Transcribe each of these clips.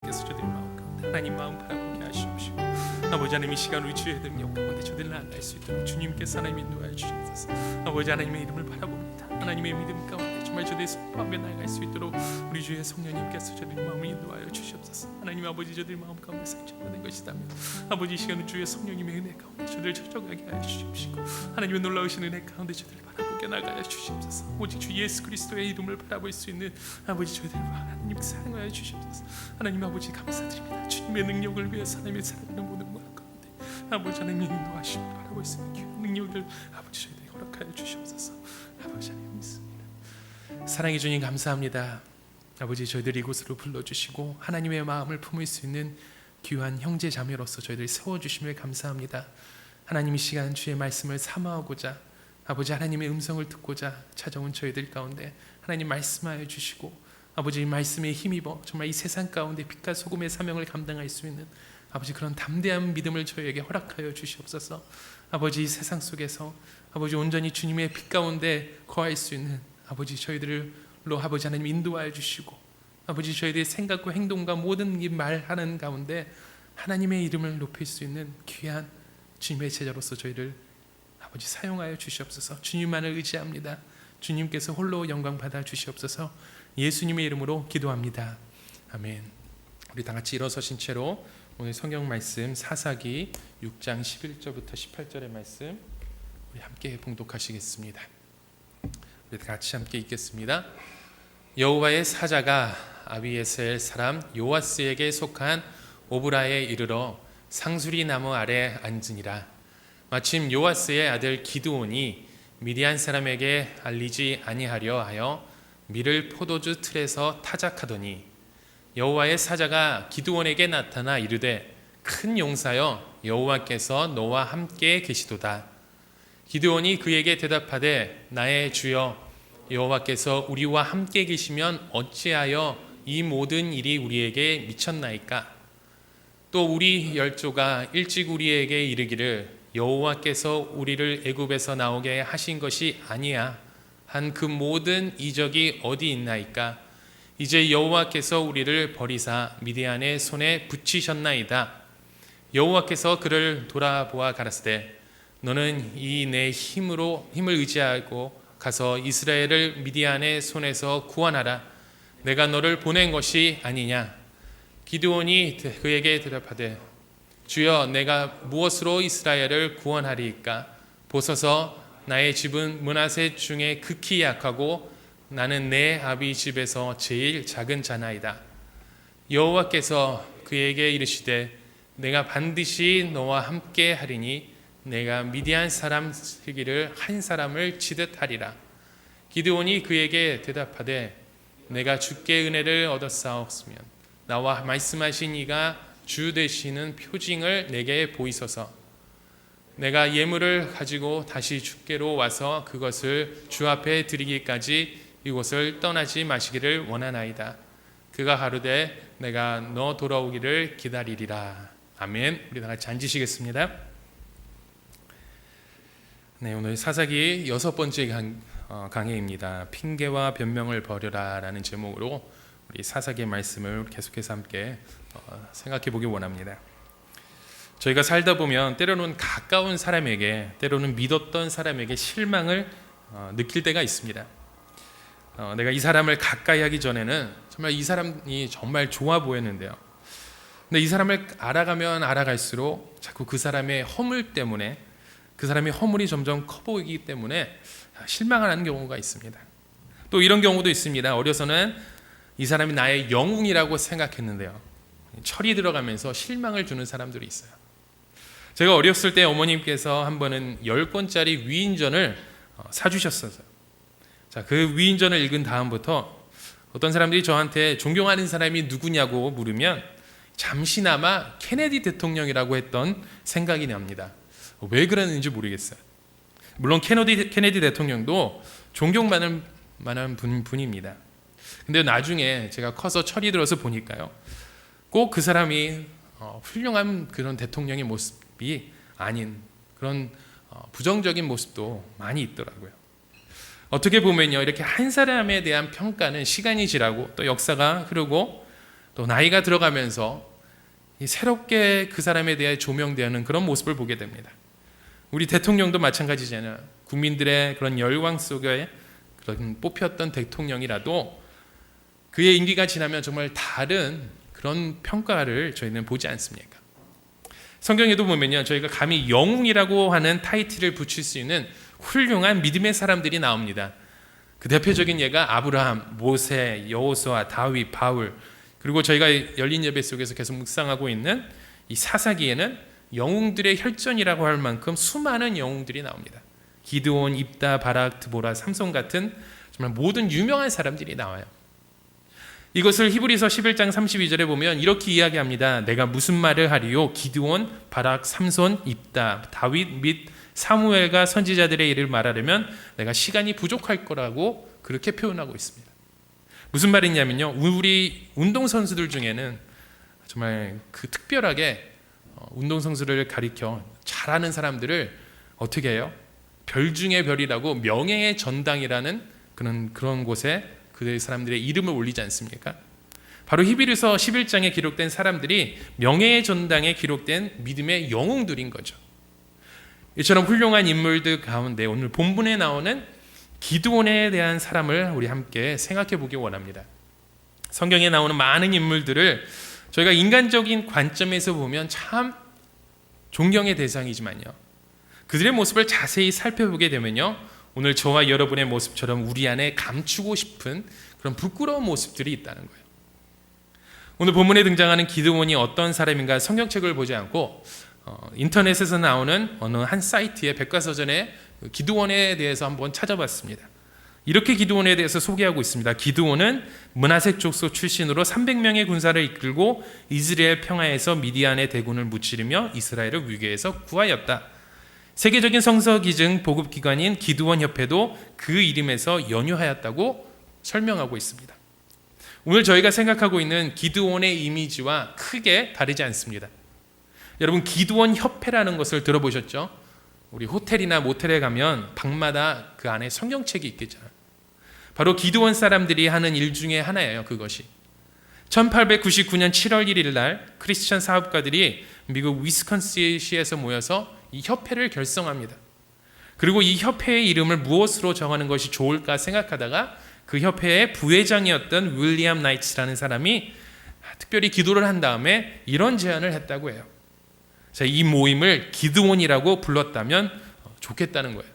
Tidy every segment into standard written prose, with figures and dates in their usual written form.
성령님께서 저들의 마음 가운데 하나님 마음 바라보게 하시옵시고 아버지 하나님 이 시간 우리 주의 능력 가운데 저들 나아갈 수 있도록 주님께서 하나님 인도하여 주시옵소서. 아버지 하나님의 이름을 바라봅니다. 하나님의 믿음 가운데 정말 저들의 선포하며 나아갈 수 있도록 우리 주의 성령님께서 저들의 마음을 인도하여 주시옵소서. 하나님 아버지 저들의 마음 가운데 상처받은 것이다면 아버지 이 시간은 주의 성령님의 은혜 가운데 저들을 찾아가게 하여 주시옵시고 하나님의 놀라우신 은혜 가운데 저들을 바라보게 나아가여 주시옵소서. 오직 주 예수 그리스도의 이름을 바라볼 수 있는 아버지 저들을 하나님 사랑하여 주시옵소서. 하나님 아버지 감사드립니다. 주님의 능력을 위해서 하나님의 사랑하는 모든 마음 가운데 아버지 하나님 인도하심을 바라볼 수 있는 귀한 능력을 아버지 저희들에게 허락하여 주시옵소서. 아버지 하나님 믿습니다. 사랑해 주님 감사합니다. 아버지 저희들 이곳으로 불러주시고 하나님의 마음을 품을 수 있는 귀한 형제 자매로서 저희들 세워주심을 감사합니다. 하나님 이 시간 주의 말씀을 사모하고자 아버지 하나님의 음성을 듣고자 찾아온 저희들 가운데 하나님 말씀하여 주시고 아버지 이 말씀에 힘입어 정말 이 세상 가운데 빛과 소금의 사명을 감당할 수 있는 아버지 그런 담대한 믿음을 저희에게 허락하여 주시옵소서. 아버지 이 세상 속에서 아버지 온전히 주님의 빛 가운데 거할 수 있는 아버지 저희들로 아버지 하나님 인도하여 주시고 아버지 저희들의 생각과 행동과 모든 이 말하는 가운데 하나님의 이름을 높일 수 있는 귀한 주님의 제자로서 저희를 아버지 사용하여 주시옵소서. 주님만을 의지합니다. 주님께서 홀로 영광 받아 주시옵소서. 예수님의 이름으로 기도합니다. 아멘. 우리 다 같이 일어서신 채로 오늘 성경 말씀 사사기 6장 11절부터 18절의 말씀 우리 함께 봉독하시겠습니다. 우리 같이 함께 읽겠습니다. 여호와의 사자가 아비에셀 사람 요아스에게 속한 오브라에 이르러 상수리 나무 아래 앉으니라. 마침 요아스의 아들 기드온이 미디안 사람에게 알리지 아니하려 하여 밀을 포도주 틀에서 타작하더니 여호와의 사자가 기드온에게 나타나 이르되 큰 용사여 여호와께서 너와 함께 계시도다. 기드온이 그에게 대답하되 나의 주여 여호와께서 우리와 함께 계시면 어찌하여 이 모든 일이 우리에게 미쳤나이까? 또 우리 열조가 일찍 우리에게 이르기를 여호와께서 우리를 애굽에서 나오게 하신 것이 아니야 한 그 모든 이적이 어디 있나이까? 이제 여호와께서 우리를 버리사 미디안의 손에 붙이셨나이다. 여호와께서 그를 돌아보아 가라사대 너는 이 내 힘을 의지하고 가서 이스라엘을 미디안의 손에서 구원하라. 내가 너를 보낸 것이 아니냐? 기드온이 그에게 대답하되 주여 내가 무엇으로 이스라엘을 구원하리이까? 보소서 나의 집은 므낫세 중에 극히 약하고 나는 내 아비 집에서 제일 작은 자나이다. 여호와께서 그에게 이르시되 내가 반드시 너와 함께 하리니 내가 미디안 사람 세기를 한 사람을 치듯 하리라. 기드온이 그에게 대답하되 내가 주께 은혜를 얻었사옵으면 나와 말씀하신 이가 주 되시는 표징을 내게 보이소서. 내가 예물을 가지고 다시 주께로 와서 그것을 주 앞에 드리기까지 이곳을 떠나지 마시기를 원하나이다. 그가 가로되 내가 너 돌아오기를 기다리리라. 아멘. 우리 다 같이 앉으시겠습니다. 네, 오늘 사사기 6번째 강해입니다. 핑계와 변명을 버려라 라는 제목으로 우리 사사기의 말씀을 계속해서 함께 생각해 보기 원합니다. 저희가 살다 보면 때로는 가까운 사람에게 때로는 믿었던 사람에게 실망을 느낄 때가 있습니다. 내가 이 사람을 가까이 하기 전에는 정말 이 사람이 정말 좋아 보였는데요. 근데 이 사람을 알아가면 알아갈수록 자꾸 그 사람의 허물 때문에 그 사람의 허물이 점점 커 보이기 때문에 실망을 하는 경우가 있습니다. 또 이런 경우도 있습니다. 어려서는 이 사람이 나의 영웅이라고 생각했는데요. 철이 들어가면서 실망을 주는 사람들이 있어요. 제가 어렸을 때 어머님께서 한 번은 10권짜리 위인전을 사주셨어요. 자, 그 위인전을 읽은 다음부터 어떤 사람들이 저한테 존경하는 사람이 누구냐고 물으면 잠시나마 케네디 대통령이라고 했던 생각이 납니다. 왜 그랬는지 모르겠어요. 물론 케네디 대통령도 존경받을 만한 분입니다. 근데 나중에 제가 커서 철이 들어서 보니까요, 꼭 그 사람이 훌륭한 그런 대통령의 모습이 아닌 그런 부정적인 모습도 많이 있더라고요. 어떻게 보면요, 이렇게 한 사람에 대한 평가는 시간이 지나고 또 역사가 흐르고 또 나이가 들어가면서 새롭게 그 사람에 대해 조명되는 그런 모습을 보게 됩니다. 우리 대통령도 마찬가지잖아요. 국민들의 그런 열광 속에 그런 뽑혔던 대통령이라도 그의 임기가 지나면 정말 다른 그런 평가를 저희는 보지 않습니까? 성경에도 보면요, 저희가 감히 영웅이라고 하는 타이틀을 붙일 수 있는 훌륭한 믿음의 사람들이 나옵니다. 그 대표적인 예가 아브라함, 모세, 여호수아, 다윗, 바울, 그리고 저희가 열린 예배 속에서 계속 묵상하고 있는 이 사사기에는 영웅들의 혈전이라고 할 만큼 수많은 영웅들이 나옵니다. 기드온, 입다, 바락, 드보라, 삼손 같은 정말 모든 유명한 사람들이 나와요. 이것을 히브리서 11장 32절에 보면 이렇게 이야기합니다. 내가 무슨 말을 하리요? 기드온, 바락, 삼손, 입다, 다윗 및 사무엘과 선지자들의 일을 말하려면 내가 시간이 부족할 거라고 그렇게 표현하고 있습니다. 무슨 말이냐면요, 우리 운동선수들 중에는 정말 그 특별하게 운동선수를 가리켜 잘하는 사람들을 어떻게 해요? 별 중에 별이라고 명예의 전당이라는 그런 곳에 그 사람들의 이름을 올리지 않습니까? 바로 히브리서 11장에 기록된 사람들이 명예의 전당에 기록된 믿음의 영웅들인 거죠. 이처럼 훌륭한 인물들 가운데 오늘 본문에 나오는 기드온에 대한 사람을 우리 함께 생각해 보기 원합니다. 성경에 나오는 많은 인물들을 저희가 인간적인 관점에서 보면 참 존경의 대상이지만요, 그들의 모습을 자세히 살펴보게 되면요, 오늘 저와 여러분의 모습처럼 우리 안에 감추고 싶은 그런 부끄러운 모습들이 있다는 거예요. 오늘 본문에 등장하는 기드온이 어떤 사람인가 성경책을 보지 않고 인터넷에서 나오는 어느 한 사이트의 백과사전에 기드온에 대해서 한번 찾아봤습니다. 이렇게 기드온에 대해서 소개하고 있습니다. 기드온은 므낫세 족속 출신으로 300명의 군사를 이끌고 이스라엘 평야에서 미디안의 대군을 무찌르며 이스라엘을 위기에서 구하였다. 세계적인 성서기증 보급기관인 기드온 협회도 그 이름에서 연유하였다고 설명하고 있습니다. 오늘 저희가 생각하고 있는 기드온의 이미지와 크게 다르지 않습니다. 여러분, 기드온 협회라는 것을 들어보셨죠? 우리 호텔이나 모텔에 가면 방마다 그 안에 성경책이 있겠잖아요. 바로 기드온 사람들이 하는 일 중에 하나예요. 그것이 1899년 7월 1일 날 크리스천 사업가들이 미국 위스콘신시에서 모여서 이 협회를 결성합니다. 그리고 이 협회의 이름을 무엇으로 정하는 것이 좋을까 생각하다가 그 협회의 부회장이었던 윌리엄 나이츠라는 사람이 특별히 기도를 한 다음에 이런 제안을 했다고 해요. 자, 이 모임을 기드온이라고 불렀다면 좋겠다는 거예요.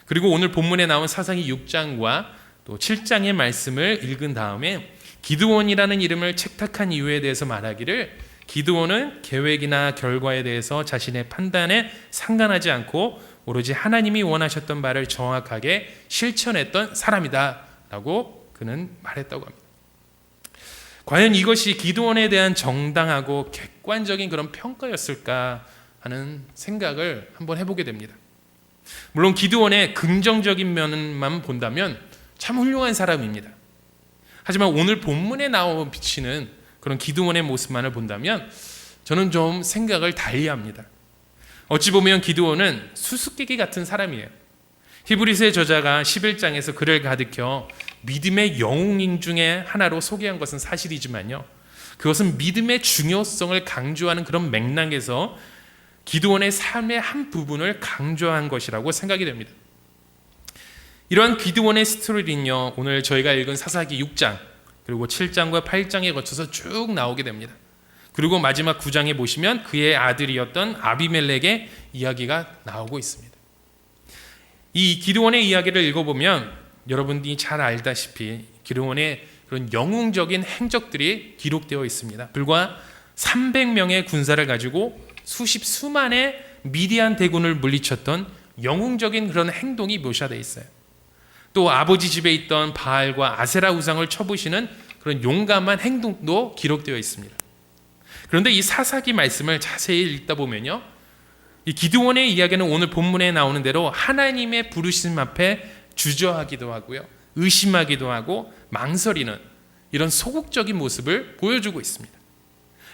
그리고 오늘 본문에 나온 사사기 6장과 또 7장의 말씀을 읽은 다음에 기드온이라는 이름을 책탁한 이유에 대해서 말하기를, 기드온은 계획이나 결과에 대해서 자신의 판단에 상관하지 않고 오로지 하나님이 원하셨던 바를 정확하게 실천했던 사람이다 라고 그는 말했다고 합니다. 과연 이것이 기드온에 대한 정당하고 객관적인 그런 평가였을까 하는 생각을 한번 해보게 됩니다. 물론 기드온의 긍정적인 면만 본다면 참 훌륭한 사람입니다. 하지만 오늘 본문에 나와 비치는 그런 기드온의 모습만을 본다면 저는 좀 생각을 달리합니다. 어찌 보면 기드온은 수수께끼 같은 사람이에요. 히브리서의 저자가 11장에서 그를 가득혀 믿음의 영웅인 중에 하나로 소개한 것은 사실이지만요, 그것은 믿음의 중요성을 강조하는 그런 맥락에서 기드온의 삶의 한 부분을 강조한 것이라고 생각이 됩니다. 이러한 기드온의 스토리는요, 오늘 저희가 읽은 사사기 6장 그리고 7장과 8장에 거쳐서 쭉 나오게 됩니다. 그리고 마지막 9장에 보시면 그의 아들이었던 아비멜렉의 이야기가 나오고 있습니다. 이 기드온의 이야기를 읽어보면 여러분들이 잘 알다시피 기드온의 그런 영웅적인 행적들이 기록되어 있습니다. 불과 300명의 군사를 가지고 수만의 미디안 대군을 물리쳤던 영웅적인 그런 행동이 묘사되어 있어요. 또 아버지 집에 있던 바알과 아세라 우상을 쳐부시는 그런 용감한 행동도 기록되어 있습니다. 그런데 이 사사기 말씀을 자세히 읽다 보면요, 이 기드온의 이야기는 오늘 본문에 나오는 대로 하나님의 부르심 앞에 주저하기도 하고요, 의심하기도 하고 망설이는 이런 소극적인 모습을 보여주고 있습니다.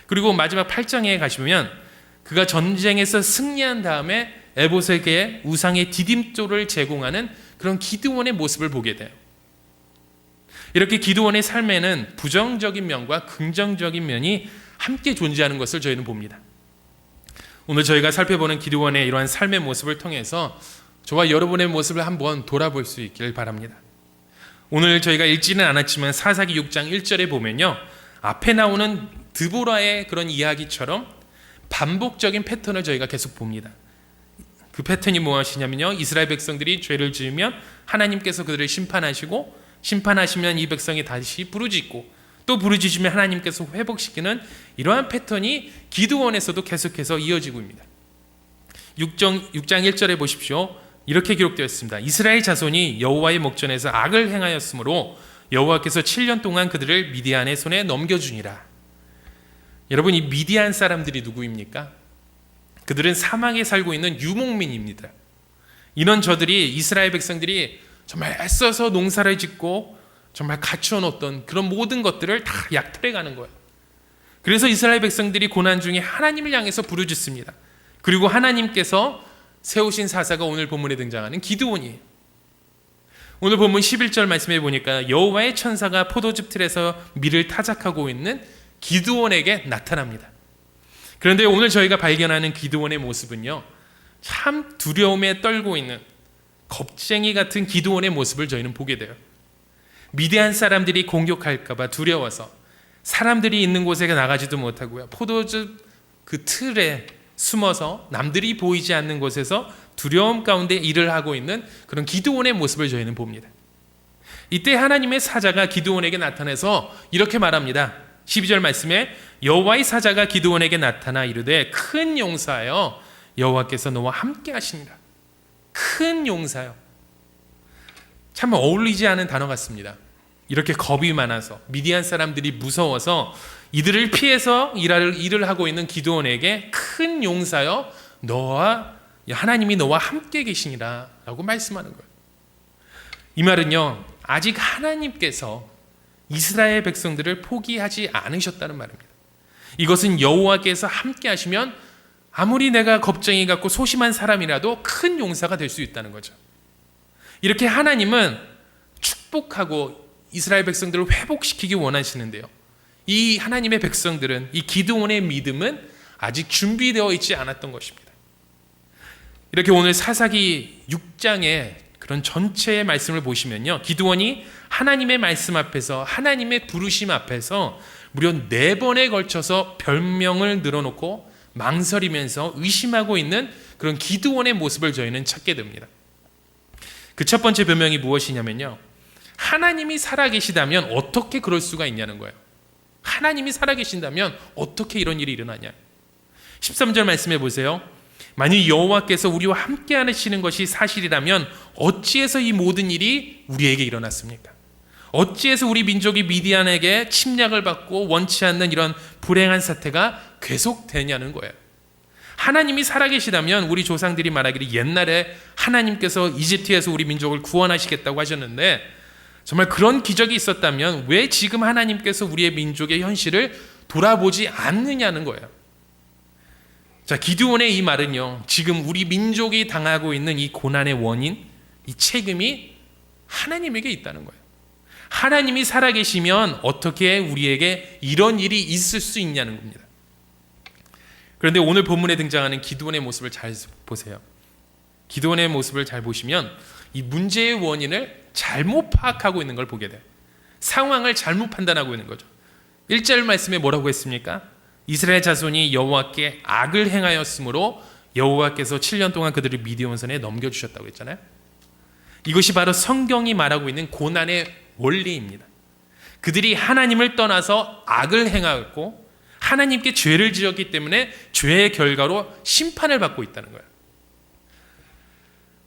그리고 마지막 8장에 가시면 그가 전쟁에서 승리한 다음에 에봇에게 우상의 디딤돌을 제공하는 그런 기드온의 모습을 보게 돼요. 이렇게 기드온의 삶에는 부정적인 면과 긍정적인 면이 함께 존재하는 것을 저희는 봅니다. 오늘 저희가 살펴보는 기드온의 이러한 삶의 모습을 통해서 저와 여러분의 모습을 한번 돌아볼 수 있기를 바랍니다. 오늘 저희가 읽지는 않았지만 사사기 6장 1절에 보면요, 앞에 나오는 드보라의 그런 이야기처럼 반복적인 패턴을 저희가 계속 봅니다. 그 패턴이 무엇이냐면요, 이스라엘 백성들이 죄를 지으면 하나님께서 그들을 심판하시고, 심판하시면 이 백성이 다시 부르짖고, 또 부르짖으면 하나님께서 회복시키는 이러한 패턴이 기드온에서도 계속해서 이어지고 있습니다. 6장 1절에 보십시오. 이렇게 기록되어 있습니다. 이스라엘 자손이 여호와의 목전에서 악을 행하였으므로 여호와께서 7년 동안 그들을 미디안의 손에 넘겨주니라. 여러분, 이 미디안 사람들이 누구입니까? 그들은 사막에 살고 있는 유목민입니다. 이런 저들이, 이스라엘 백성들이 정말 애써서 농사를 짓고 정말 갖추어 놓던 그런 모든 것들을 다 약탈해 가는 거예요. 그래서 이스라엘 백성들이 고난 중에 하나님을 향해서 부르짖습니다. 그리고 하나님께서 세우신 사사가 오늘 본문에 등장하는 기드온이에요. 오늘 본문 11절 말씀해 보니까 여호와의 천사가 포도즙 틀에서 밀을 타작하고 있는 기드온에게 나타납니다. 그런데 오늘 저희가 발견하는 기드온의 모습은요, 참 두려움에 떨고 있는 겁쟁이 같은 기드온의 모습을 저희는 보게 돼요. 미디안 사람들이 공격할까 봐 두려워서 사람들이 있는 곳에 나가지도 못하고요, 포도즙 그 틀에 숨어서 남들이 보이지 않는 곳에서 두려움 가운데 일을 하고 있는 그런 기드온의 모습을 저희는 봅니다. 이때 하나님의 사자가 기드온에게 나타나서 이렇게 말합니다. 12절 말씀에 여호와의 사자가 기드온에게 나타나 이르되 큰 용사여 여호와께서 너와 함께 하시니라. 큰 용사요. 참 어울리지 않은 단어 같습니다. 이렇게 겁이 많아서 미디안 사람들이 무서워서 이들을 피해서 일을 하고 있는 기드온에게 큰 용사여 너와 하나님이 너와 함께 계시니라 라고 말씀하는 거예요. 이 말은요, 아직 하나님께서 이스라엘 백성들을 포기하지 않으셨다는 말입니다. 이것은 여호와께서 함께 하시면 아무리 내가 겁쟁이 같고 소심한 사람이라도 큰 용사가 될 수 있다는 거죠. 이렇게 하나님은 축복하고 이스라엘 백성들을 회복시키기 원하시는데요, 이 하나님의 백성들은, 이 기드온의 믿음은 아직 준비되어 있지 않았던 것입니다. 이렇게 오늘 사사기 6장의 그런 전체의 말씀을 보시면요, 기드온이 하나님의 말씀 앞에서, 하나님의 부르심 앞에서 무려 4번에 걸쳐서 별명을 늘어놓고 망설이면서 의심하고 있는 그런 기드온의 모습을 저희는 찾게 됩니다. 그 첫 번째 별명이 무엇이냐면요, 하나님이 살아계시다면 어떻게 그럴 수가 있냐는 거예요. 하나님이 살아계신다면 어떻게 이런 일이 일어나냐. 13절 말씀해 보세요. 만일 여호와께서 우리와 함께 하시는 것이 사실이라면 어찌해서 이 모든 일이 우리에게 일어났습니까? 어찌해서 우리 민족이 미디안에게 침략을 받고 원치 않는 이런 불행한 사태가 계속되냐는 거예요. 하나님이 살아계시다면 우리 조상들이 말하기를 옛날에 하나님께서 이집트에서 우리 민족을 구원하시겠다고 하셨는데 정말 그런 기적이 있었다면 왜 지금 하나님께서 우리의 민족의 현실을 돌아보지 않느냐는 거예요. 자, 기드온의 이 말은요, 지금 우리 민족이 당하고 있는 이 고난의 원인, 이 책임이 하나님에게 있다는 거예요. 하나님이 살아계시면 어떻게 우리에게 이런 일이 있을 수 있냐는 겁니다. 그런데 오늘 본문에 등장하는 기드온의 모습을 잘 보세요. 기드온의 모습을 잘 보시면 이 문제의 원인을 잘못 파악하고 있는 걸 보게 돼요. 상황을 잘못 판단하고 있는 거죠. 1절 말씀에 뭐라고 했습니까? 이스라엘 자손이 여호와께 악을 행하였으므로 여호와께서 7년 동안 그들을 미디안 손에 넘겨주셨다고 했잖아요. 이것이 바로 성경이 말하고 있는 고난의 원리입니다. 그들이 하나님을 떠나서 악을 행하였고 하나님께 죄를 지었기 때문에 죄의 결과로 심판을 받고 있다는 거예요.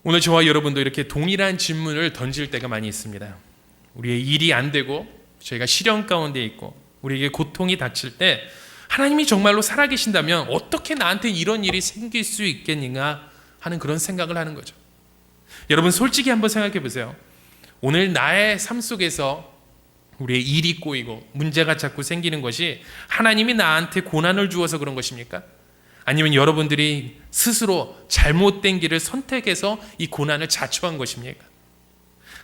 오늘 저와 여러분도 이렇게 동일한 질문을 던질 때가 많이 있습니다. 우리의 일이 안 되고 저희가 시련 가운데 있고 우리에게 고통이 닥칠 때 하나님이 정말로 살아계신다면 어떻게 나한테 이런 일이 생길 수 있겠는가 하는 그런 생각을 하는 거죠. 여러분, 솔직히 한번 생각해 보세요. 오늘 나의 삶 속에서 우리의 일이 꼬이고 문제가 자꾸 생기는 것이 하나님이 나한테 고난을 주어서 그런 것입니까? 아니면 여러분들이 스스로 잘못된 길을 선택해서 이 고난을 자초한 것입니까?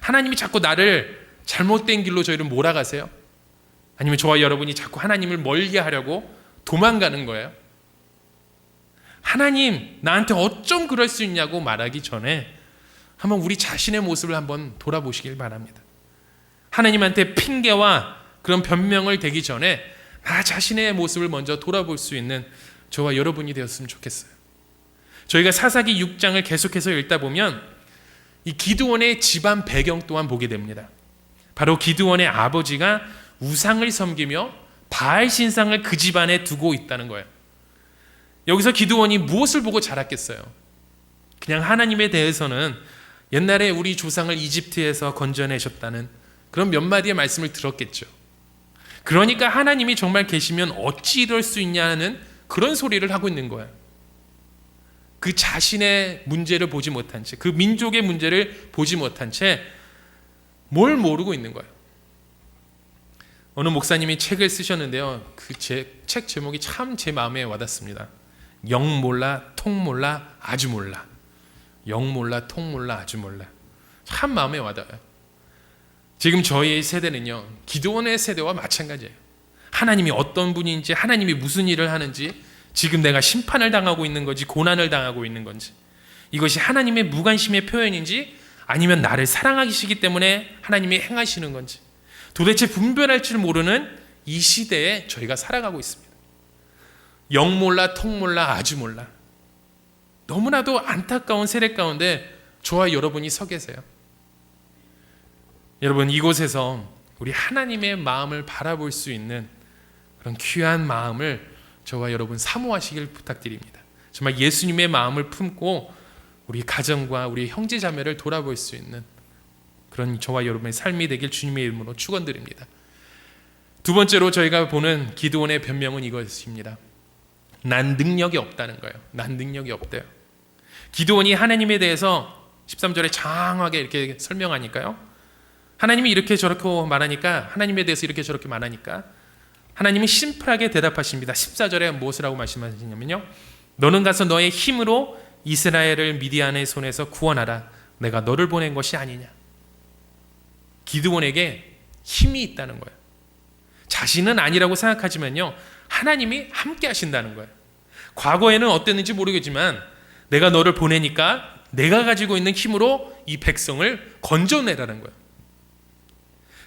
하나님이 자꾸 나를 잘못된 길로 저희를 몰아가세요? 아니면 저와 여러분이 자꾸 하나님을 멀게 하려고 도망가는 거예요? 하나님, 나한테 어쩜 그럴 수 있냐고 말하기 전에 한번 우리 자신의 모습을 한번 돌아보시길 바랍니다. 하나님한테 핑계와 그런 변명을 대기 전에 나 자신의 모습을 먼저 돌아볼 수 있는 저와 여러분이 되었으면 좋겠어요. 저희가 사사기 6장을 계속해서 읽다 보면 이 기드온의 집안 배경 또한 보게 됩니다. 바로 기드온의 아버지가 우상을 섬기며 바알 신상을 그 집안에 두고 있다는 거예요. 여기서 기드온이 무엇을 보고 자랐겠어요? 그냥 하나님에 대해서는 옛날에 우리 조상을 이집트에서 건져내셨다는 그런 몇 마디의 말씀을 들었겠죠. 그러니까 하나님이 정말 계시면 어찌 이럴 수 있냐는 그런 소리를 하고 있는 거예요. 그 자신의 문제를 보지 못한 채, 그 민족의 문제를 보지 못한 채 뭘 모르고 있는 거예요. 어느 목사님이 책을 쓰셨는데요. 그 책 제목이 참 제 마음에 와닿습니다. 영 몰라, 통 몰라, 아주 몰라. 영 몰라, 통 몰라, 아주 몰라. 참 마음에 와닿아요. 지금 저희 세대는요, 기드온의 세대와 마찬가지예요. 하나님이 어떤 분인지, 하나님이 무슨 일을 하는지, 지금 내가 심판을 당하고 있는 건지, 고난을 당하고 있는 건지, 이것이 하나님의 무관심의 표현인지, 아니면 나를 사랑하시기 때문에 하나님이 행하시는 건지, 도대체 분별할 줄 모르는 이 시대에 저희가 살아가고 있습니다. 영 몰라, 통 몰라, 아주 몰라. 너무나도 안타까운 세대 가운데 저와 여러분이 서 계세요. 여러분, 이곳에서 우리 하나님의 마음을 바라볼 수 있는 그런 귀한 마음을 저와 여러분 사모하시길 부탁드립니다. 정말 예수님의 마음을 품고 우리 가정과 우리 형제 자매를 돌아볼 수 있는 그런 저와 여러분의 삶이 되길 주님의 이름으로 축원드립니다. 두 번째로 저희가 보는 기드온의 변명은 이것입니다. 난 능력이 없다는 거예요. 난 능력이 없대요. 기드온이 하나님에 대해서 13절에 장하게 이렇게 설명하니까요. 하나님이 이렇게 저렇게 말하니까, 하나님에 대해서 이렇게 저렇게 말하니까 하나님이 심플하게 대답하십니다. 14절에 무엇을 하고 말씀하시냐면요, 너는 가서 너의 힘으로 이스라엘을 미디안의 손에서 구원하라. 내가 너를 보낸 것이 아니냐. 기드온에게 힘이 있다는 거예요. 자신은 아니라고 생각하지만요, 하나님이 함께 하신다는 거예요. 과거에는 어땠는지 모르겠지만 내가 너를 보내니까 내가 가지고 있는 힘으로 이 백성을 건져내라는 거예요.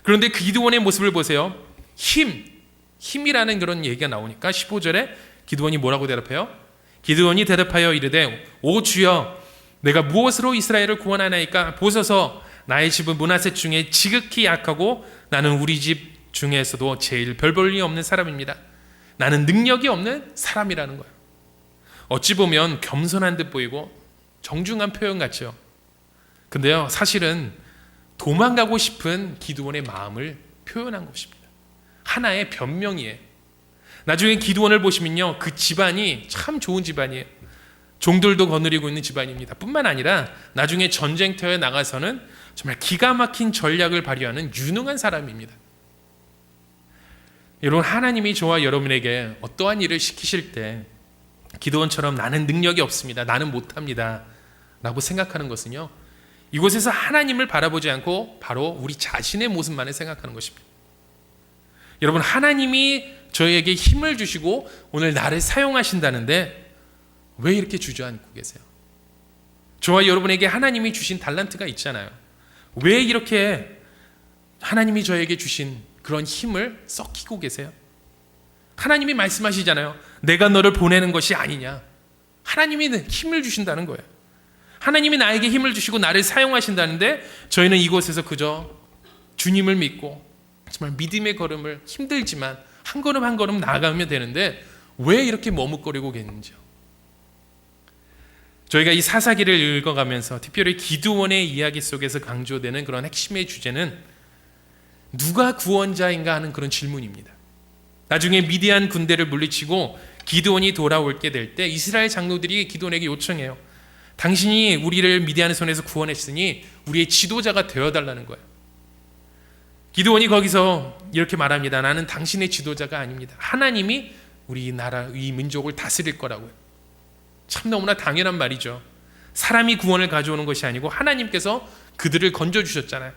그런데 기드온의 모습을 보세요. 힘이라는 그런 얘기가 나오니까 15절에 기드온이 뭐라고 대답해요? 기드온이 대답하여 이르되 오 주여, 내가 무엇으로 이스라엘을 구원하나이까? 보소서, 나의 집은 므낫세 중에 지극히 약하고 나는 우리 집 중에서도 제일 별 볼일 없는 사람입니다. 나는 능력이 없는 사람이라는 거예요. 어찌 보면 겸손한 듯 보이고 정중한 표현 같죠. 근데요, 사실은 도망가고 싶은 기드온의 마음을 표현한 것입니다. 하나의 변명이에요. 나중에 기드온을 보시면요, 그 집안이 참 좋은 집안이에요. 종들도 거느리고 있는 집안입니다. 뿐만 아니라 나중에 전쟁터에 나가서는 정말 기가 막힌 전략을 발휘하는 유능한 사람입니다. 여러분, 하나님이 저와 여러분에게 어떠한 일을 시키실 때 기드온처럼 나는 능력이 없습니다, 나는 못합니다 라고 생각하는 것은요, 이곳에서 하나님을 바라보지 않고 바로 우리 자신의 모습만을 생각하는 것입니다. 여러분, 하나님이 저에게 힘을 주시고 오늘 나를 사용하신다는데 왜 이렇게 주저앉고 계세요? 저와 여러분에게 하나님이 주신 달란트가 있잖아요. 왜 이렇게 하나님이 저에게 주신 그런 힘을 썩히고 계세요? 하나님이 말씀하시잖아요. 내가 너를 보내는 것이 아니냐. 하나님이 힘을 주신다는 거예요. 하나님이 나에게 힘을 주시고 나를 사용하신다는데 저희는 이곳에서 그저 주님을 믿고 정말 믿음의 걸음을 힘들지만 한 걸음 한 걸음 나아가면 되는데 왜 이렇게 머뭇거리고 계는지요. 저희가 이 사사기를 읽어가면서 특별히 기드온의 이야기 속에서 강조되는 그런 핵심의 주제는 누가 구원자인가 하는 그런 질문입니다. 나중에 미디안 군대를 물리치고 기드온이 돌아올게 될 때 이스라엘 장로들이 기드온에게 요청해요. 당신이 우리를 미디안의 손에서 구원했으니 우리의 지도자가 되어달라는 거예요. 기드온이 거기서 이렇게 말합니다. 나는 당신의 지도자가 아닙니다. 하나님이 우리 나라, 이 민족을 다스릴 거라고요. 참 너무나 당연한 말이죠. 사람이 구원을 가져오는 것이 아니고 하나님께서 그들을 건져주셨잖아요.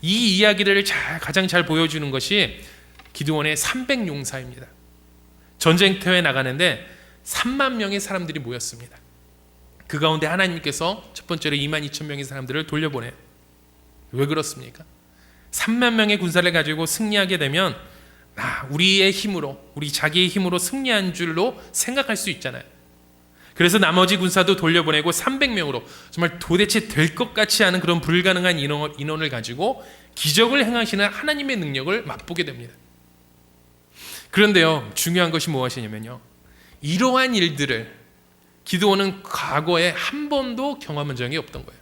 이 이야기를 가장 잘 보여주는 것이 기드온의 300용사입니다. 전쟁터에 나가는데 3만 명의 사람들이 모였습니다. 그 가운데 하나님께서 첫 번째로 22,000명의 사람들을 돌려보내요. 왜 그렇습니까? 3만 명의 군사를 가지고 승리하게 되면 우리의 힘으로, 우리 자기의 힘으로 승리한 줄로 생각할 수 있잖아요. 그래서 나머지 군사도 돌려보내고 300명으로 정말 도대체 될 것 같지 않은 그런 불가능한 인원을 가지고 기적을 행하시는 하나님의 능력을 맛보게 됩니다. 그런데요, 중요한 것이 무엇이냐면요, 이러한 일들을 기드온은 과거에 한 번도 경험한 적이 없던 거예요.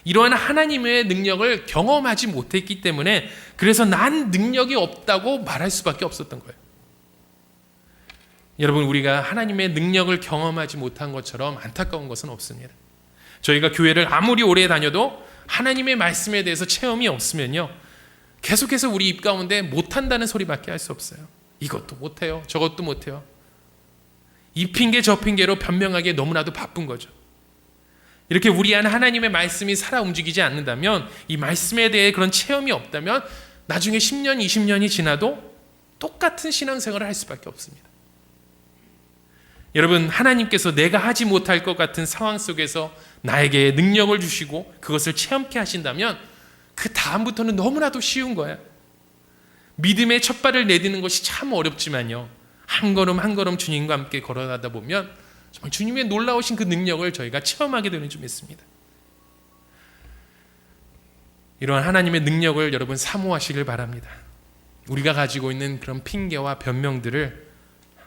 이러한 하나님의 능력을 경험하지 못했기 때문에 그래서 난 능력이 없다고 말할 수밖에 없었던 거예요. 여러분, 우리가 하나님의 능력을 경험하지 못한 것처럼 안타까운 것은 없습니다. 저희가 교회를 아무리 오래 다녀도 하나님의 말씀에 대해서 체험이 없으면요, 계속해서 우리 입 가운데 못한다는 소리밖에 할 수 없어요. 이것도 못해요, 저것도 못해요. 이 핑계 저 핑계로 변명하기에 너무나도 바쁜 거죠. 이렇게 우리 안에 하나님의 말씀이 살아 움직이지 않는다면, 이 말씀에 대해 그런 체험이 없다면 나중에 10년, 20년이 지나도 똑같은 신앙생활을 할 수밖에 없습니다. 여러분, 하나님께서 내가 하지 못할 것 같은 상황 속에서 나에게 능력을 주시고 그것을 체험케 하신다면 그 다음부터는 너무나도 쉬운 거예요. 믿음의 첫 발을 내딛는 것이 참 어렵지만요, 한 걸음 한 걸음 주님과 함께 걸어가다 보면 정말 주님의 놀라우신 그 능력을 저희가 체험하게 되는 줄 믿습니다. 이러한 하나님의 능력을 여러분 사모하시길 바랍니다. 우리가 가지고 있는 그런 핑계와 변명들을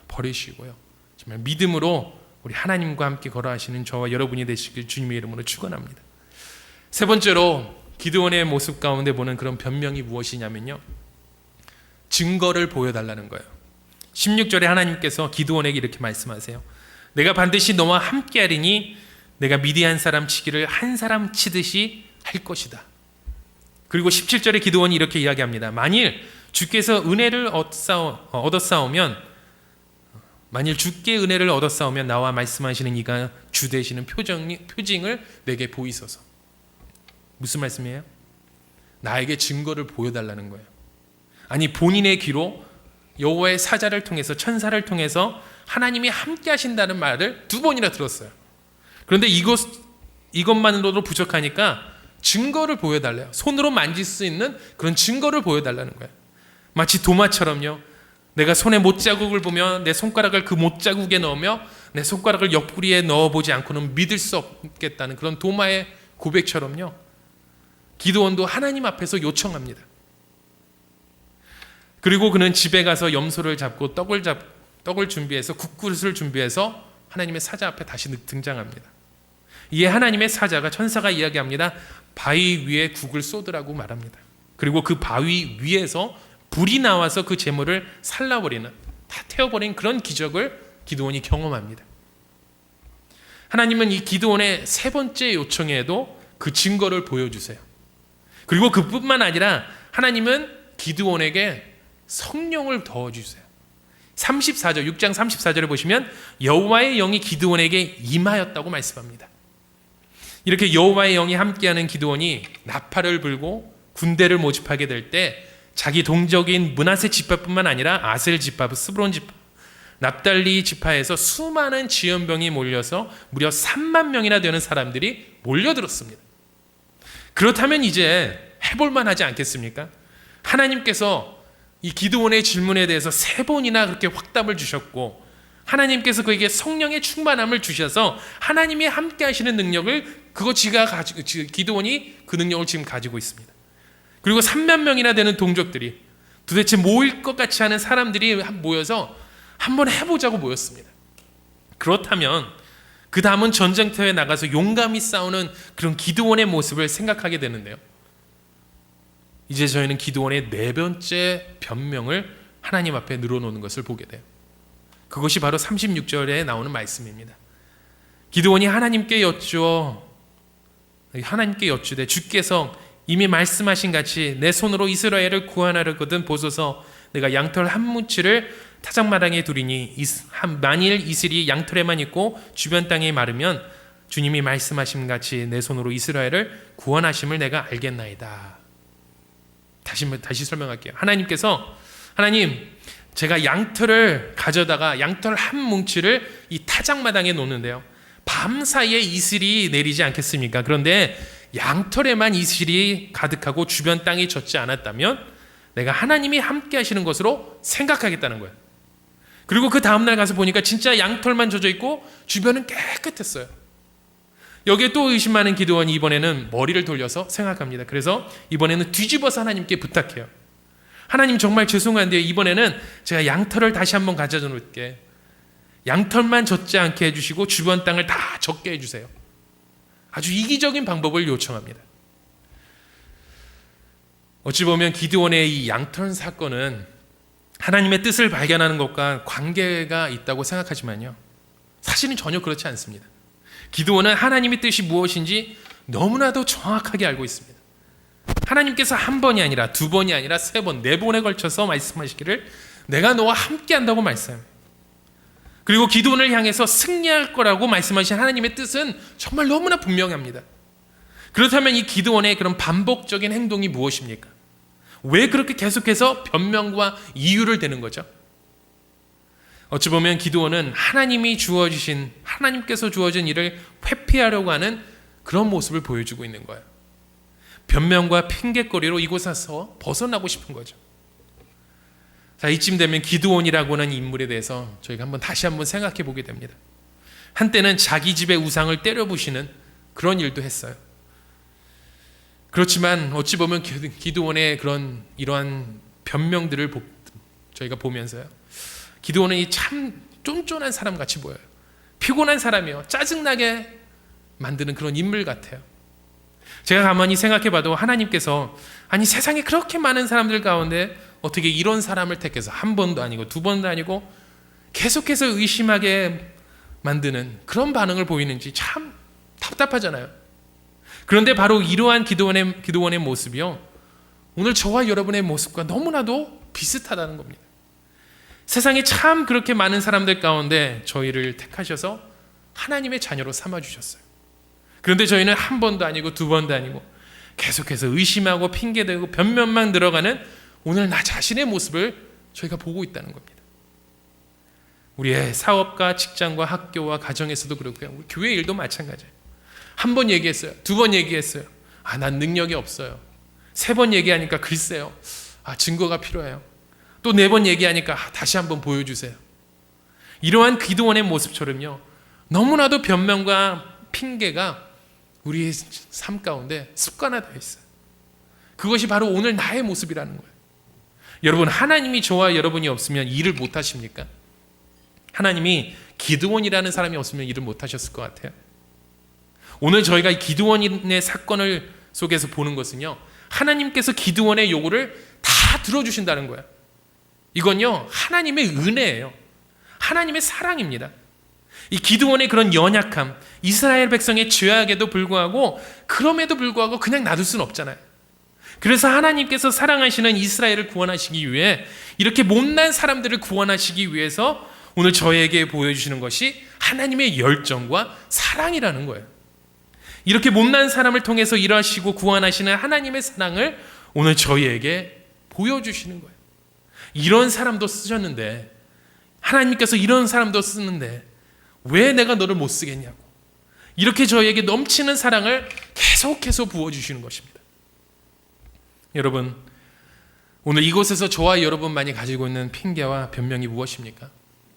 버리시고요, 정말 믿음으로 우리 하나님과 함께 걸어가시는 저와 여러분이 되시길 주님의 이름으로 축원합니다. 세 번째로 기드온의 모습 가운데 보는 그런 변명이 무엇이냐면요, 증거를 보여달라는 거예요. 16절에 하나님께서 기드온에게 이렇게 말씀하세요. 내가 반드시 너와 함께하리니 내가 미디안 사람 치기를 한 사람 치듯이 할 것이다. 그리고 17절에 기드온이 이렇게 이야기합니다. 만일 주께서 은혜를 얻었사오면, 만일 주께 은혜를 얻었사오면 나와 말씀하시는 이가 주 되시는 표징을 내게 보이소서. 무슨 말씀이에요? 나에게 증거를 보여달라는 거예요. 아니, 본인의 귀로 여호와의 사자를 통해서, 천사를 통해서 하나님이 함께 하신다는 말을 2번이나 들었어요. 그런데 이것만으로도 부족하니까 증거를 보여달래요. 손으로 만질 수 있는 그런 증거를 보여달라는 거예요. 마치 도마처럼요, 내가 손에 못자국을 보며 내 손가락을 그 못자국에 넣으며 내 손가락을 옆구리에 넣어보지 않고는 믿을 수 없겠다는 그런 도마의 고백처럼요, 기드온도 하나님 앞에서 요청합니다. 그리고 그는 집에 가서 염소를 잡고 떡을 준비해서 국그릇을 준비해서 하나님의 사자 앞에 다시 등장합니다. 이에 하나님의 사자가, 천사가 이야기합니다. 바위 위에 국을 쏟으라고 말합니다. 그리고 그 바위 위에서 불이 나와서 그 재물을 살라버리는, 다 태워버린 그런 기적을 기드온이 경험합니다. 하나님은 이 기드온의 세 번째 요청에도 그 증거를 보여주세요. 그리고 그뿐만 아니라 하나님은 기드온에게 성령을 더해주세요. 34절, 6장 34절을 보시면 여호와의 영이 기드온에게 임하였다고 말씀합니다. 이렇게 여호와의 영이 함께하는 기드온이 나팔을 불고 군대를 모집하게 될 때 자기 동족인 므낫세 지파뿐만 아니라 아셀 지파, 스브론 지파, 납달리 지파에서 수많은 지연병이 몰려서 무려 3만 명이나 되는 사람들이 몰려들었습니다. 그렇다면 이제 해볼만 하지 않겠습니까? 하나님께서 이 기드온의 질문에 대해서 3번이나 그렇게 확답을 주셨고, 하나님께서 그에게 성령의 충만함을 주셔서 하나님이 함께 하시는 능력을 기드온이 그 능력을 지금 가지고 있습니다. 그리고 3만 명이나 되는 동족들이, 도대체 모일 것 같지 않은 사람들이 모여서 한번 해보자고 모였습니다. 그렇다면 그 다음은 전쟁터에 나가서 용감히 싸우는 그런 기드온의 모습을 생각하게 되는데요, 이제 저희는 기드온의 4번째 변명을 하나님 앞에 늘어놓는 것을 보게 돼요. 그것이 바로 36절에 나오는 말씀입니다. 기드온이 하나님께 여쭈되 주께서 이미 말씀하신 같이 내 손으로 이스라엘을 구원하려거든 보소서. 내가 양털 한 뭉치를 타작마당에 두리니 만일 이슬이 양털에만 있고 주변 땅에 마르면 주님이 말씀하신 같이 내 손으로 이스라엘을 구원하심을 내가 알겠나이다. 다시 설명할게요. 하나님, 제가 양털을 가져다가 양털 한 뭉치를 이 타작마당에 놓는데요. 밤사이에 이슬이 내리지 않겠습니까? 그런데 양털에만 이슬이 가득하고 주변 땅이 젖지 않았다면 내가 하나님이 함께 하시는 것으로 생각하겠다는 거예요. 그리고 그 다음날 가서 보니까 진짜 양털만 젖어 있고 주변은 깨끗했어요. 여기에 또 의심하는 기드온이 이번에는 머리를 돌려서 생각합니다. 그래서 이번에는 뒤집어서 하나님께 부탁해요. 하나님, 정말 죄송한데요, 이번에는 제가 양털을 다시 한번 가져다 놓을게. 양털만 젖지 않게 해주시고 주변 땅을 다 젖게 해주세요. 아주 이기적인 방법을 요청합니다. 어찌 보면 기드온의 이 양털 사건은 하나님의 뜻을 발견하는 것과 관계가 있다고 생각하지만요, 사실은 전혀 그렇지 않습니다. 기드온은 하나님의 뜻이 무엇인지 너무나도 정확하게 알고 있습니다. 하나님께서 한 번이 아니라 두 번이 아니라 세 번, 네 번에 걸쳐서 말씀하시기를 내가 너와 함께 한다고 말씀합니다. 그리고 기드온을 향해서 승리할 거라고 말씀하신 하나님의 뜻은 정말 너무나 분명합니다. 그렇다면 이 기드온의 그런 반복적인 행동이 무엇입니까? 왜 그렇게 계속해서 변명과 이유를 대는 거죠? 어찌 보면 기드온은 하나님께서 주어진 일을 회피하려고 하는 그런 모습을 보여주고 있는 거예요. 변명과 핑계거리로 이곳에서 벗어나고 싶은 거죠. 자, 이쯤 되면 기드온이라고 하는 인물에 대해서 저희가 다시 한번 생각해 보게 됩니다. 한때는 자기 집의 우상을 때려부시는 그런 일도 했어요. 그렇지만 어찌 보면 기드온의 이러한 변명들을 저희가 보면서요, 기드온은 참 쫀쫀한 사람 같이 보여요. 피곤한 사람이요, 짜증나게 만드는 그런 인물 같아요. 제가 가만히 생각해 봐도 하나님께서 세상에 그렇게 많은 사람들 가운데 어떻게 이런 사람을 택해서 한 번도 아니고 두 번도 아니고 계속해서 의심하게 만드는 그런 반응을 보이는지 참 답답하잖아요. 그런데 바로 이러한 기드온의 모습이요, 오늘 저와 여러분의 모습과 너무나도 비슷하다는 겁니다. 세상에 참 그렇게 많은 사람들 가운데 저희를 택하셔서 하나님의 자녀로 삼아주셨어요. 그런데 저희는 한 번도 아니고 두 번도 아니고 계속해서 의심하고 핑계대고 변명만 들어가는 오늘 나 자신의 모습을 저희가 보고 있다는 겁니다. 우리의 사업과 직장과 학교와 가정에서도 그렇고요, 우리 교회 일도 마찬가지예요. 한 번 얘기했어요, 두 번 얘기했어요, 난 능력이 없어요. 세 번 얘기하니까 글쎄요, 증거가 필요해요. 또 네 번 얘기하니까 다시 한번 보여주세요. 이러한 기드온의 모습처럼요, 너무나도 변명과 핑계가 우리의 삶 가운데 습관화되어 있어요. 그것이 바로 오늘 나의 모습이라는 거예요. 여러분, 하나님이 저와 여러분이 없으면 일을 못 하십니까? 하나님이 기드온이라는 사람이 없으면 일을 못 하셨을 것 같아요. 오늘 저희가 이 기드온의 사건을 속에서 보는 것은요, 하나님께서 기드온의 요구를 다 들어주신다는 거예요. 이건요, 하나님의 은혜예요. 하나님의 사랑입니다. 이 기드온의 그런 연약함, 이스라엘 백성의 죄악에도 불구하고, 그럼에도 불구하고 그냥 놔둘 수는 없잖아요. 그래서 하나님께서 사랑하시는 이스라엘을 구원하시기 위해, 이렇게 못난 사람들을 구원하시기 위해서 오늘 저에게 보여주시는 것이 하나님의 열정과 사랑이라는 거예요. 이렇게 못난 사람을 통해서 일하시고 구원하시는 하나님의 사랑을 오늘 저희에게 보여주시는 거예요. 이런 사람도 쓰셨는데, 하나님께서 이런 사람도 쓰는데 왜 내가 너를 못 쓰겠냐고, 이렇게 저희에게 넘치는 사랑을 계속해서 부어주시는 것입니다. 여러분, 오늘 이곳에서 저와 여러분만이 가지고 있는 핑계와 변명이 무엇입니까?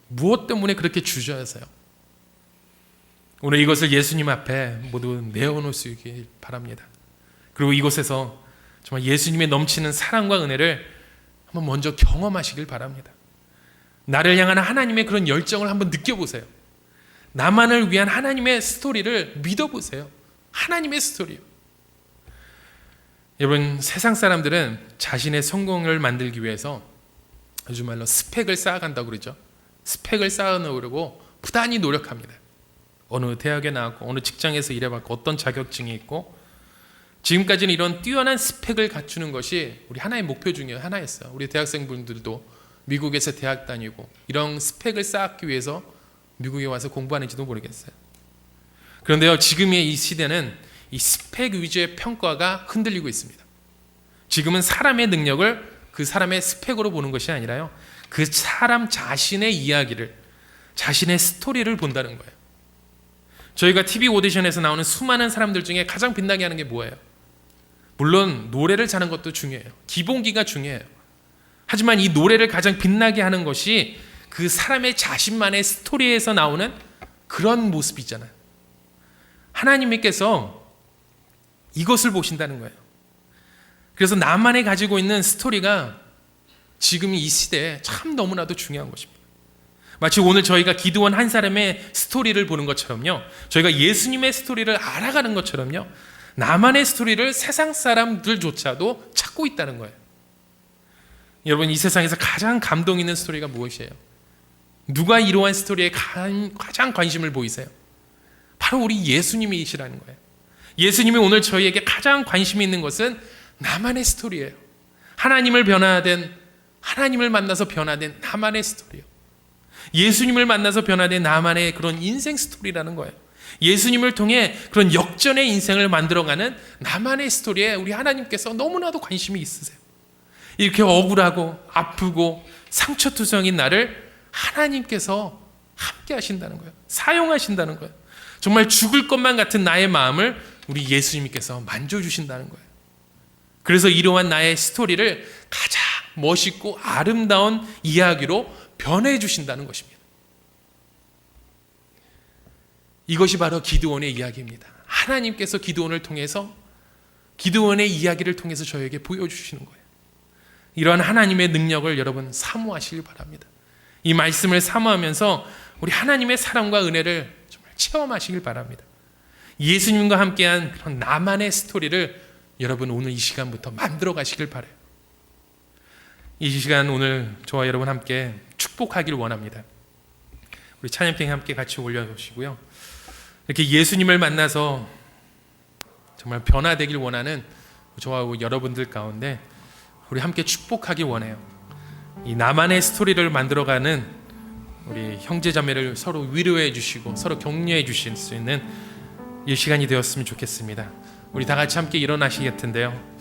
무엇 때문에 그렇게 주저하세요? 오늘 이것을 예수님 앞에 모두 내어놓을 수 있길 바랍니다. 그리고 이곳에서 정말 예수님의 넘치는 사랑과 은혜를 한번 먼저 경험하시길 바랍니다. 나를 향한 하나님의 그런 열정을 한번 느껴보세요. 나만을 위한 하나님의 스토리를 믿어보세요. 하나님의 스토리요. 여러분, 세상 사람들은 자신의 성공을 만들기 위해서 요즘 말로 스펙을 쌓아간다고 그러죠. 스펙을 쌓아놓으려고 부단히 노력합니다. 어느 대학에 나왔고 어느 직장에서 일해봤고 어떤 자격증이 있고, 지금까지는 이런 뛰어난 스펙을 갖추는 것이 우리 하나의 목표 중에 하나였어요. 우리 대학생분들도 미국에서 대학 다니고 이런 스펙을 쌓기 위해서 미국에 와서 공부하는지도 모르겠어요. 그런데요, 지금의 이 시대는 이 스펙 위주의 평가가 흔들리고 있습니다. 지금은 사람의 능력을 그 사람의 스펙으로 보는 것이 아니라요, 그 사람 자신의 이야기를, 자신의 스토리를 본다는 거예요. 저희가 TV 오디션에서 나오는 수많은 사람들 중에 가장 빛나게 하는 게 뭐예요? 물론 노래를 잘하는 것도 중요해요. 기본기가 중요해요. 하지만 이 노래를 가장 빛나게 하는 것이 그 사람의 자신만의 스토리에서 나오는 그런 모습이잖아요. 하나님께서 이것을 보신다는 거예요. 그래서 나만이 가지고 있는 스토리가 지금 이 시대에 참 너무나도 중요한 것입니다. 마치 오늘 저희가 기드온 한 사람의 스토리를 보는 것처럼요, 저희가 예수님의 스토리를 알아가는 것처럼요, 나만의 스토리를 세상 사람들조차도 찾고 있다는 거예요. 여러분, 이 세상에서 가장 감동 있는 스토리가 무엇이에요? 누가 이러한 스토리에 가장 관심을 보이세요? 바로 우리 예수님이시라는 거예요. 예수님이 오늘 저희에게 가장 관심이 있는 것은 나만의 스토리예요. 하나님을 만나서 변화된 나만의 스토리예요. 예수님을 만나서 변화된 나만의 그런 인생 스토리라는 거예요. 예수님을 통해 그런 역전의 인생을 만들어가는 나만의 스토리에 우리 하나님께서 너무나도 관심이 있으세요. 이렇게 억울하고 아프고 상처투성인 나를 하나님께서 함께 하신다는 거예요. 사용하신다는 거예요. 정말 죽을 것만 같은 나의 마음을 우리 예수님께서 만져주신다는 거예요. 그래서 이러한 나의 스토리를 가장 멋있고 아름다운 이야기로 변해주신다는 것입니다. 이것이 바로 기드온의 이야기입니다. 하나님께서 기드온을 통해서, 기드온의 이야기를 통해서 저에게 보여주시는 거예요. 이러한 하나님의 능력을 여러분 사모하시길 바랍니다. 이 말씀을 사모하면서 우리 하나님의 사랑과 은혜를 정말 체험하시길 바랍니다. 예수님과 함께한 그런 나만의 스토리를 여러분 오늘 이 시간부터 만들어 가시길 바라요. 이 시간 오늘 저와 여러분 함께 축복하길 원합니다. 우리 찬양팀 함께 같이 올려주시고요. 이렇게 예수님을 만나서 정말 변화되길 원하는 저와 여러분들 가운데 우리 함께 축복하길 원해요. 이 나만의 스토리를 만들어가는 우리 형제자매를 서로 위로해 주시고 서로 격려해 주실 수 있는 이 시간이 되었으면 좋겠습니다. 우리 다 같이 함께 일어나시겠는데요.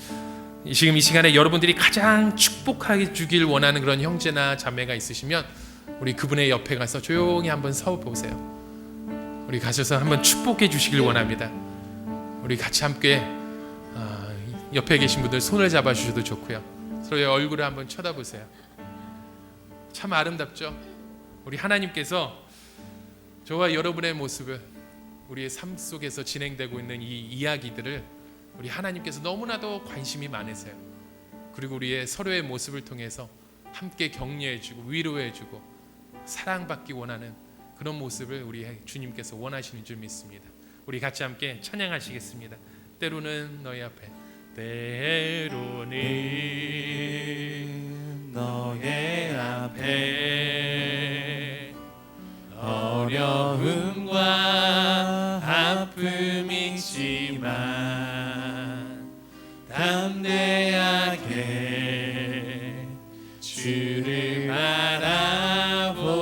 지금 이 시간에 여러분들이 가장 축복하게 주길 원하는 그런 형제나 자매가 있으시면 우리 그분의 옆에 가서 조용히 한번 서 보세요. 우리 가셔서 한번 축복해 주시길 원합니다. 우리 같이 함께 옆에 계신 분들 손을 잡아 주셔도 좋고요. 서로의 얼굴을 한번 쳐다보세요. 참 아름답죠? 우리 하나님께서 저와 여러분의 모습을, 우리의 삶 속에서 진행되고 있는 이 이야기들을 우리 하나님께서 너무나도 관심이 많으세요. 그리고 우리의 서로의 모습을 통해서 함께 격려해주고 위로해주고 사랑받기 원하는 그런 모습을 우리 주님께서 원하시는 줄 믿습니다. 우리 같이 함께 찬양하시겠습니다. 때로는 너희 앞에, 때로는 너의 앞에 어려움과 아픔이 있지만 담대하게 주를 바라보는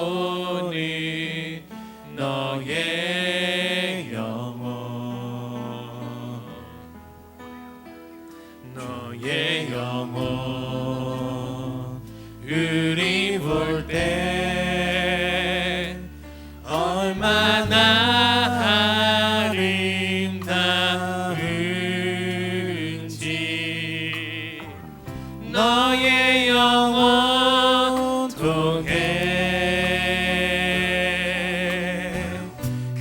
너의 영혼, 너의 영혼 우리 볼 때 얼마나 아름다운지 너의 영혼 통해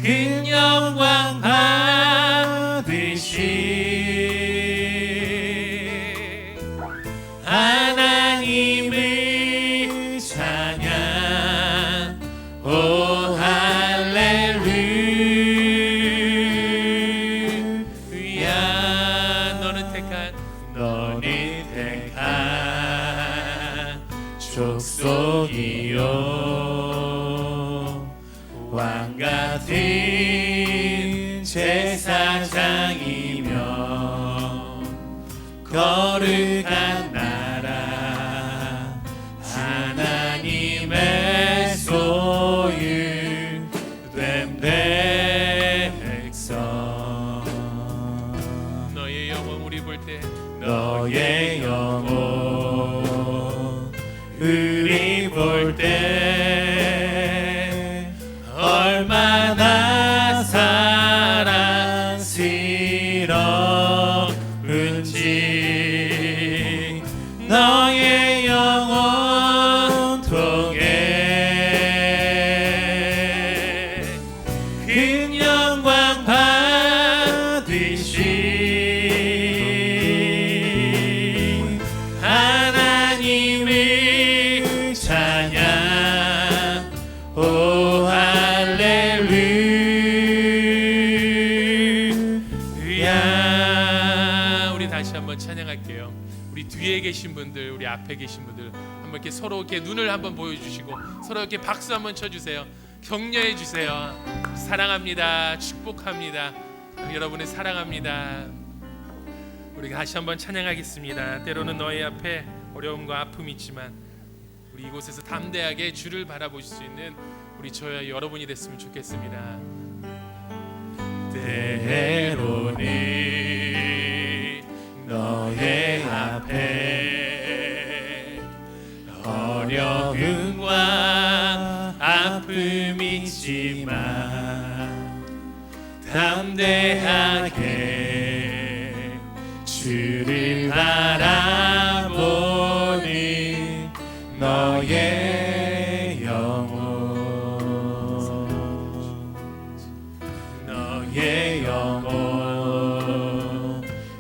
큰 영광 받으시 하나님을 찬양. 오 할렐루야. 너는 택한 족속이요 왕 같은 제사장이며 거룩한 나라 하나님의 소유된 백성. 너의 영혼 우리 볼 때, 너의 영혼 오 할렐루야. 우리 다시 한번 찬양할게요. 우리 뒤에 계신 분들, 우리 앞에 계신 분들 한번 이렇게 서로 이렇게 눈을 한번 보여주시고 서로 이렇게 박수 한번 쳐주세요. 격려해 주세요. 사랑합니다. 축복합니다. 여러분을 사랑합니다. 우리 다시 한번 찬양하겠습니다. 때로는 너희 앞에 어려움과 아픔이 있지만 우리 이곳에서 담대하게 주를 바라보실 수 있는 우리 저와 여러분이 됐으면 좋겠습니다. 때로는 너의 앞에 어려움과 아픔이 있지만 담대하게 주를 바라보는 너의 영혼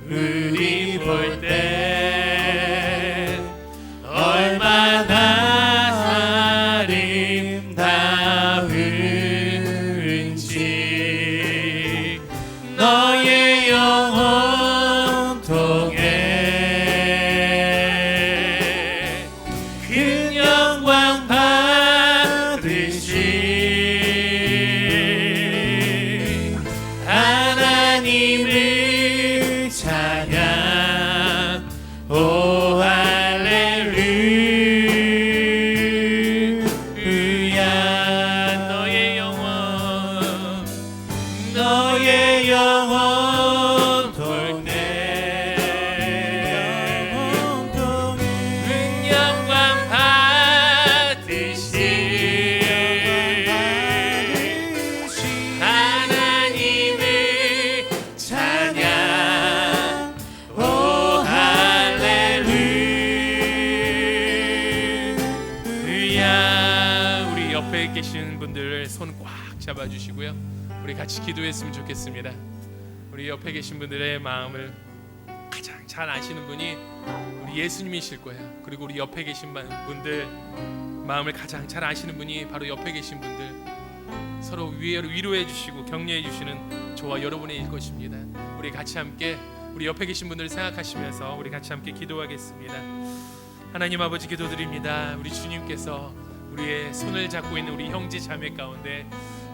우리 볼 때 얼마나 아름다운지 너의 영혼 통해 큰 영광 받으신 하나님을 찬양. 오 할렐루야. 너의 영혼 통해 큰 영광 받으신 하나님을 찬양. 오 할렐루야. 우리 옆에 계신 분들 손 꽉 잡아주시고요. 우리 같이 기도했으면 좋겠습니다. 우리 옆에 계신 분들의 마음을 가장 잘 아시는 분이 우리 예수님이실 거예요. 그리고 우리 옆에 계신 분들 마음을 가장 잘 아시는 분이 바로 옆에 계신 분들 서로 위로해 주시고 격려해 주시는 저와 여러분의 것입니다. 우리 같이 함께 우리 옆에 계신 분들을 생각하시면서 우리 같이 함께 기도하겠습니다. 하나님 아버지 기도드립니다. 우리 주님께서 우리의 손을 잡고 있는 우리 형제 자매 가운데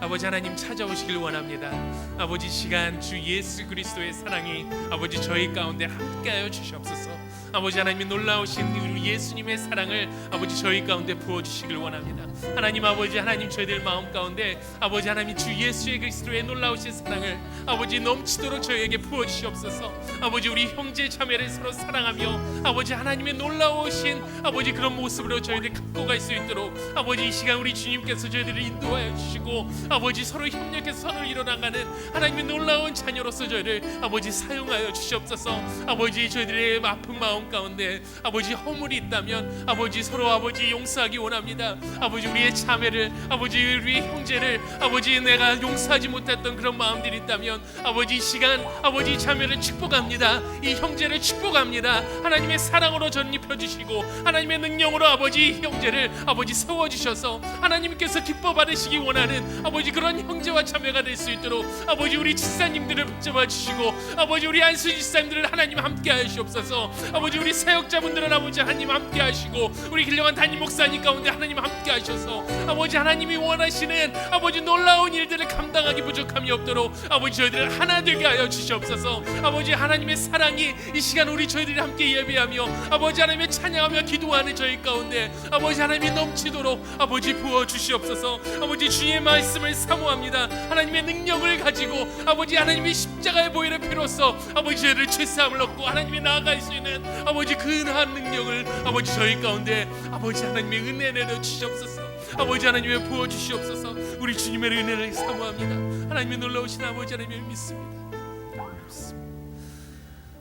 아버지 하나님 찾아오시길 원합니다. 아버지 시간 주 예수 그리스도의 사랑이 아버지 저희 가운데 함께하여 주시옵소서. 아버지 하나님의 놀라우신 우리 예수님의 사랑을 아버지 저희 가운데 부어주시길 원합니다. 하나님 아버지 하나님 저희들 마음 가운데 아버지 하나님 주 예수의 그리스도의 놀라우신 사랑을 아버지 넘치도록 저희에게 부어주시옵소서. 아버지 우리 형제 자매를 서로 사랑하며 아버지 하나님의 놀라우신 아버지 그런 모습으로 저희들 갖고 갈 수 있도록 아버지 이 시간 우리 주님께서 저희들을 인도하여 주시고 아버지 서로 협력해서 선을 이뤄나가는 하나님의 놀라운 자녀로서 저희를 아버지 사용하여 주시옵소서. 아버지 저희들의 아픈 마음 가운데 아버지 허물이 있다면 아버지 서로 아버지 용서하기 원합니다. 아버지 우리의 자매를 아버지 우리의 형제를 아버지 내가 용서하지 못했던 그런 마음들이 있다면 아버지 이 시간 아버지 자매를 축복합니다. 이 형제를 축복합니다. 하나님의 사랑으로 전입혀주시고 하나님의 능력으로 아버지 형제를 아버지 세워주셔서 하나님께서 기뻐 받으시기 원하는 아버지 그런 형제와 자매가 될 수 있도록 아버지 우리 집사님들을 붙잡아 주시고 아버지 우리 안수 집사님들을 하나님 함께 하시옵소서. 아버지 우리 사역자분들은 아버지 하나님 함께 하시고 우리 길령한 담임 목사님 가운데 하나님 함께 하셔서 아버지 하나님이 원하시는 아버지 놀라운 일들을 감당하기 부족함이 없도록 아버지 저희들을 하나 되게 하여 주시옵소서. 아버지 하나님의 사랑이 이 시간 우리 저희들이 함께 예배하며 아버지 하나님의 찬양하며 기도하는 저희 가운데 아버지 하나님이 넘치도록 아버지 부어 주시옵소서. 아버지 주의 말씀을 사모합니다. 하나님의 능력을 가지고 아버지 하나님의 십자가의 보혈의 피로써 아버지 저희를 죄사함을 얻고 하나님이 나아갈 수 있는 아버지 근한 능력을 아버지 저희 가운데 아버지 하나님의 은혜 내려 주시옵소서. 아버지 하나님의 부어 주시옵소서. 우리 주님의 은혜를 사모합니다. 하나님의 놀라우신 아버지 하나님을 믿습니다.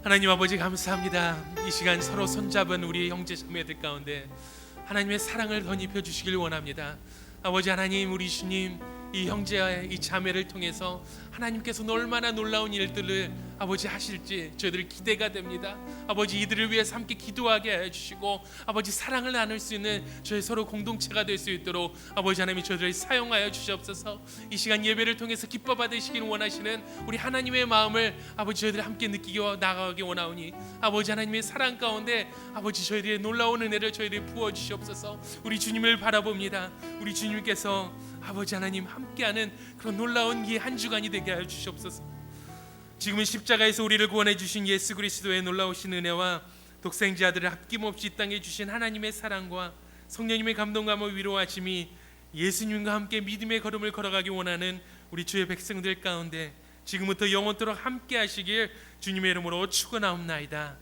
하나님 아버지 감사합니다. 이 시간 서로 손잡은 우리 형제 자매들 가운데 하나님의 사랑을 덧입혀 주시길 원합니다. 아버지 하나님 우리 주님 이 형제와 이 자매를 통해서 하나님께서 얼마나 놀라운 일들을 아버지 하실지 저희들 기대가 됩니다. 아버지 이들을 위해서 함께 기도하게 해주시고 아버지 사랑을 나눌 수 있는 저희 서로 공동체가 될 수 있도록 아버지 하나님이 저희들을 사용하여 주시옵소서. 이 시간 예배를 통해서 기뻐 받으시길 원하시는 우리 하나님의 마음을 아버지 저희들 함께 느끼게 나가게 원하오니 아버지 하나님의 사랑 가운데 아버지 저희들의 놀라운 은혜를 저희들이 부어 주시옵소서. 우리 주님을 바라봅니다. 우리 주님께서 아버지 하나님 함께하는 그런 놀라운 이 한 주간이 되게 하여 주시옵소서. 지금은 십자가에서 우리를 구원해 주신 예수 그리스도의 놀라우신 은혜와 독생자 아들을 아낌없이 이 땅에 주신 하나님의 사랑과 성령님의 감동감과 위로하심이 예수님과 함께 믿음의 걸음을 걸어가기 원하는 우리 주의 백성들 가운데 지금부터 영원토록 함께 하시길 주님의 이름으로 축원하옵나이다.